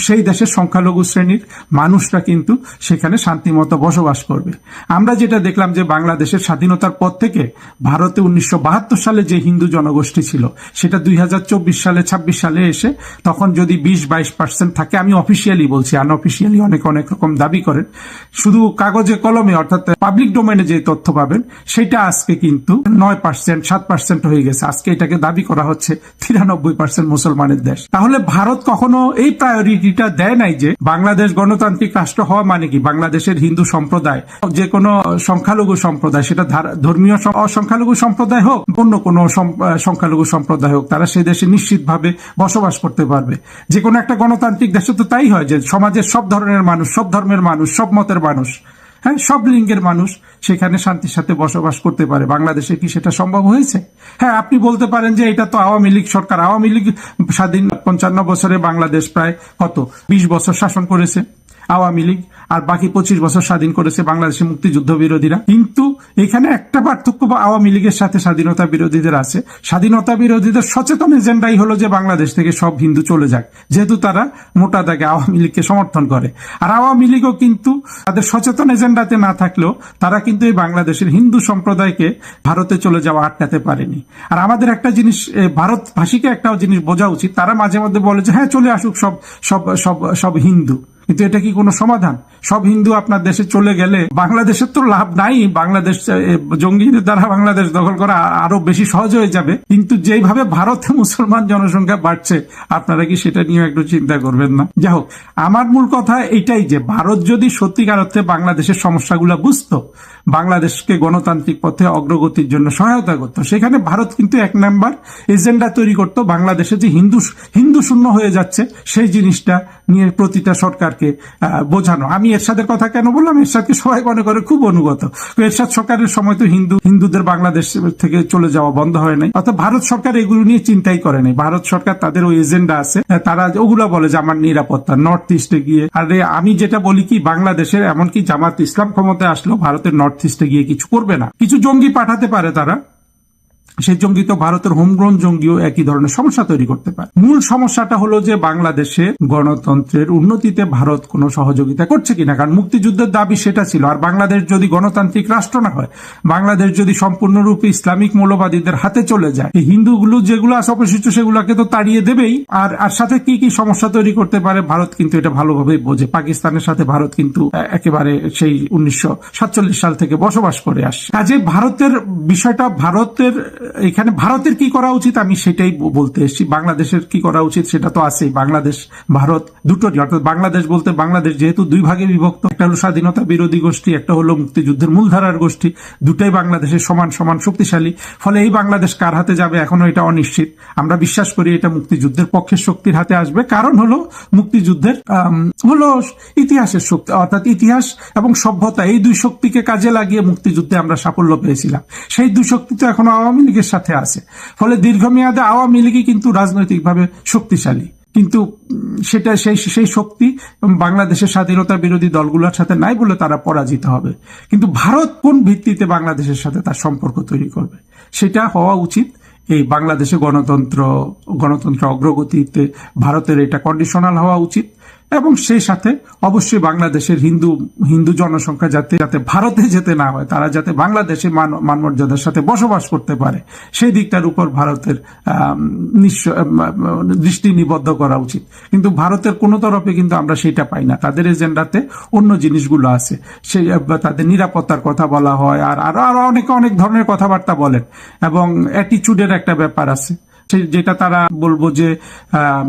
সেই দেশের সংখ্যালঘু শ্রেণীর মানুষরা কিন্তু সেখানে শান্তিমতো বসবাস করবে। আমরা যেটা দেখলাম যে বাংলাদেশের স্বাধীনতার পর থেকে ভারতে 1972 সালে যে হিন্দু জনগোষ্ঠী ছিল সেটা 2024 সালে 26 সালে এসে তখন যদি 20-22% থাকে, আমি অফিসিয়ালি বলছি, আনঅফিসিয়ালি অনেক রকম দাবি করেন, শুধু কাগজে কলমে অর্থাৎ পাবলিক ডোমেনে যে তথ্য পাবেন সেটা আজকে কিন্তু 9%, 7% হয়ে গেছে। আজকে এটাকে দাবি করা হচ্ছে 93% মুসলমানের দেশ। তাহলে ভারত কখনো এই প্রায়োরিটিটা দেয় নাই যে বাংলাদেশ গণতান্ত্রিক রাষ্ট্র হওয়া মানে কি বাংলাদেশের হিন্দু সম্প্রদায়, যে কোনো সংখ্যালঘু সম্প্রদায়, সেটা ধর্মীয় সংখ্যালঘু সম্প্রদায় হোক, অন্য কোনো সংখ্যালঘু সম্প্রদায় হোক, তারা সে দেশে নিশ্চিতভাবে বসবাস করতে পারবে। যে কোনো একটা গণতান্ত্রিক দেশে তো তাই হয় যে সমাজের সব ধরনের মানুষ, সব ধর্মের মানুষ, সব মতের মানুষ, হ্যাঁ, সব লিঙ্গের মানুষ সেখানে শান্তির সাথে বসবাস করতে পারে। বাংলাদেশে কি সেটা সম্ভব হয়েছে? হ্যাঁ, আপনি বলতে পারেন যে এটা তো আওয়ামী লীগ সরকার। আওয়ামী লীগ স্বাধীন 55 বছরে বাংলাদেশ প্রায় 20 বছর শাসন করেছে আওয়ামী লীগ, আর বাকি 25 বছর স্বাধীন করেছে বাংলাদেশের মুক্তিযুদ্ধ বিরোধীরা। কিন্তু এখানে একটা পার্থক্য আওয়ামী লীগের সাথে স্বাধীনতা বিরোধীদের আছে। স্বাধীনতা বিরোধীদের সচেতন এজেন্ডাই হলো যে বাংলাদেশ থেকে সব হিন্দু চলে যাক, যেহেতু তারা মোটা দাগে আওয়ামী লীগকে সমর্থন করে। আর আওয়ামী লীগও কিন্তু তাদের সচেতন এজেন্ডাতে না থাকলেও তারা কিন্তু এই বাংলাদেশের হিন্দু সম্প্রদায়কে ভারতে চলে যাওয়া আটকাতে পারেনি। আর আমাদের একটা জিনিস, ভারতভাষীকে একটা জিনিস বোঝা উচিত, তারা মাঝে মধ্যে বলে যে হ্যাঁ চলে আসুক সব সব সব সব হিন্দু, কিন্তু এটা কি কোনো সমাধান? সব হিন্দু আপনার দেশে চলে গেলে বাংলাদেশের তো লাভ নাই। বাংলাদেশ জঙ্গিদের দ্বারা বাংলাদেশ দখল করা আরো বেশি সহজ হয়ে যাবে। কিন্তু যেইভাবে ভারতে মুসলমান জনসংখ্যা বাড়ছে, আপনারা কি সেটা নিয়ে একটু চিন্তা করবেন না? যাই হোক, আমার মূল কথা এটাই যে ভারত যদি সত্যিকার অর্থে বাংলাদেশের সমস্যাগুলো বুঝতো, বাংলাদেশকে গণতান্ত্রিক পথে অগ্রগতির জন্য সহায়তা করত, সেখানে ভারত কিন্তু 1 নাম্বার এজেন্ডা তৈরি করত বাংলাদেশে যে হিন্দু শূন্য হয়ে যাচ্ছে সেই জিনিসটা নিয়ে প্রতিটা সরকারকে বোঝানো। আমি এরশাদের কথা কেন বললাম? এরশাদকে সবাই মনে করে খুব অনুগত। এরশাদ সরকারের সময় তো হিন্দুদের বাংলাদেশ থেকে চলে যাওয়া বন্ধ হয় নাই। অর্থাৎ ভারত সরকার এগুলো নিয়ে চিন্তাই করে নাই। ভারত সরকার তাদের ওই এজেন্ডা আছে, তারা ওগুলা বলে যে আমার নিরাপত্তা নর্থ ইস্টে গিয়ে। আরে আমি যেটা বলি কি, বাংলাদেশের এমনকি জামাত ইসলাম ক্ষমতায় আসলেও ভারতের নর্থ ইস্টে গিয়ে কিছু করবে না। কিছু জঙ্গি পাঠাতে পারে তারা, সেই জঙ্গি তো ভারতের হোমগ্রোন জঙ্গিও একই ধরনের সমস্যা তৈরি করতে পারে। মূল সমস্যাটা হলো যে বাংলাদেশের গণতন্ত্রের উন্নতিতে ভারত কোনো সহযোগিতা করছে কিনা, কারণ মুক্তিযুদ্ধের দাবি সেটা ছিল। আর বাংলাদেশ যদি গণতান্ত্রিক রাষ্ট্র না হয়, বাংলাদেশ যদি সম্পূর্ণরূপে ইসলামিক মৌলবাদীদের হাতে চলে যায়, এই হিন্দুগুলো যেগুলো আছে অপশিষ্ট সেগুলোকে তো তাড়িয়ে দেবেই। আর সাথে কি কি সমস্যা তৈরি করতে পারে ভারত কিন্তু এটা ভালোভাবেই বোঝে। পাকিস্তানের সাথে ভারত কিন্তু একেবারে সেই 1947 সাল থেকে বসবাস করে আসছে। কাজে ভারতের বিষয়টা, এখানে ভারতের কি করা উচিত আমি সেটাই বলতে এসেছি। বাংলাদেশের কি করা উচিত সেটা তো আছেই। বাংলাদেশ ভারত দুটোরই, অর্থাৎ বাংলাদেশ বলতে বাংলাদেশ যেহেতু 2 ভাগে বিভক্ত, একটা হলো স্বাধীনতা বিরোধী গোষ্ঠী, একটা হলো মুক্তিযুদ্ধের মূলধারার গোষ্ঠী, দুটাই বাংলাদেশের সমান সমান শক্তিশালী। ফলে এই বাংলাদেশ কার হাতে যাবে এখনো এটা অনিশ্চিত। আমরা বিশ্বাস করি এটা মুক্তিযুদ্ধের পক্ষের শক্তির হাতে আসবে। কারণ হলো মুক্তিযুদ্ধের হলো ইতিহাসের শক্তি, অর্থাৎ ইতিহাস এবং সভ্যতা, এই 2 শক্তিকে কাজে লাগিয়ে মুক্তিযুদ্ধে আমরা সাফল্য পেয়েছিলাম। সেই 2 শক্তি তো এখনো আওয়ামী লীগের সাথে আছে। ফলে দীর্ঘমেয়াদে আওয়ামী লীগই কিন্তু রাজনৈতিকভাবে শক্তিশালী, কিন্তু সেটা সেই শক্তি বাংলাদেশের স্বাধীনতা বিরোধী দলগুলোর সাথে নাই বলে তারা পরাজিত হবে। কিন্তু ভারত কোন ভিত্তিতে বাংলাদেশের সাথে তার সম্পর্ক তৈরি করবে সেটা হওয়া উচিত। এই বাংলাদেশে গণতন্ত্র অগ্রগতিতে ভারতের এটা কন্ডিশনাল হওয়া উচিত। এবং সেই সাথে অবশ্যই বাংলাদেশের হিন্দু জনসংখ্যা যাতে ভারতে যেতে না হয়, তারা যাতে বাংলাদেশে মানমর্যাদার সাথে বসবাস করতে পারে, সেই দিকটার উপর ভারতের দৃষ্টি নিবদ্ধ করা উচিত। কিন্তু ভারতের কোনো তরফে কিন্তু আমরা সেটা পাই না। তাদের এজেন্ডাতে অন্য জিনিসগুলো আছে, সেই তাদের নিরাপত্তার কথা বলা হয়, আর আরো অনেক ধরনের কথাবার্তা বলেন, এবং অ্যাটিচিউডের একটা ব্যাপার আছে যেটা তারা বলবো যে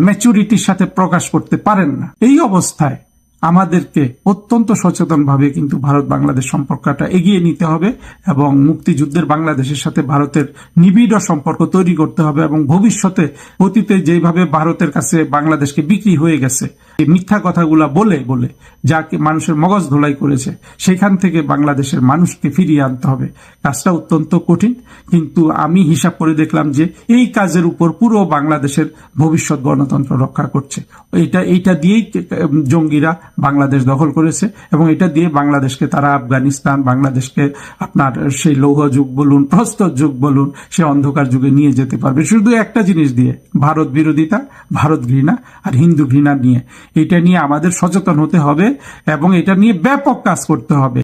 ম্যাচুরিটির সাথে প্রকাশ করতে পারেন না। এই অবস্থায় আমাদেরকে অত্যন্ত সচেতনভাবে কিন্তু ভারত বাংলাদেশ সম্পর্কটা এগিয়ে নিতে হবে এবং মুক্তিযুদ্ধের বাংলাদেশের সাথে ভারতের নিবিড় সম্পর্ক তৈরি করতে হবে। এবং ভবিষ্যতে অতীতে যেভাবে ভারতের কাছে বাংলাদেশকে বিক্রি হয়ে গেছে, এই মিথ্যা কথাগুলা বলে বলে যাকে মানুষের মগজ ধোলাই করেছে, সেখান থেকে বাংলাদেশের মানুষকে ফিরিয়ে আনতে হবে। কাজটা অত্যন্ত কঠিন, কিন্তু আমি হিসাব করে দেখলাম যে এই কাজের উপর পুরো বাংলাদেশের ভবিষ্যৎ গণতন্ত্র রক্ষা করছে। এইটা দিয়েই জঙ্গিরা বাংলাদেশ দখল করেছে, এবং এটা দিয়ে বাংলাদেশকে তারা আফগানিস্তান, বাংলাদেশকে আপনার সেই লৌহ যুগ বলুন, প্রস্তর যুগ বলুন, সে অন্ধকার যুগে নিয়ে যেতে পারবে শুধু একটা জিনিস দিয়ে, ভারত বিরোধিতা, ভারত ঘৃণা আর হিন্দু ঘৃণা নিয়ে। এটা নিয়ে আমাদের সচেতন হতে হবে এবং এটা নিয়ে ব্যাপক কাজ করতে হবে।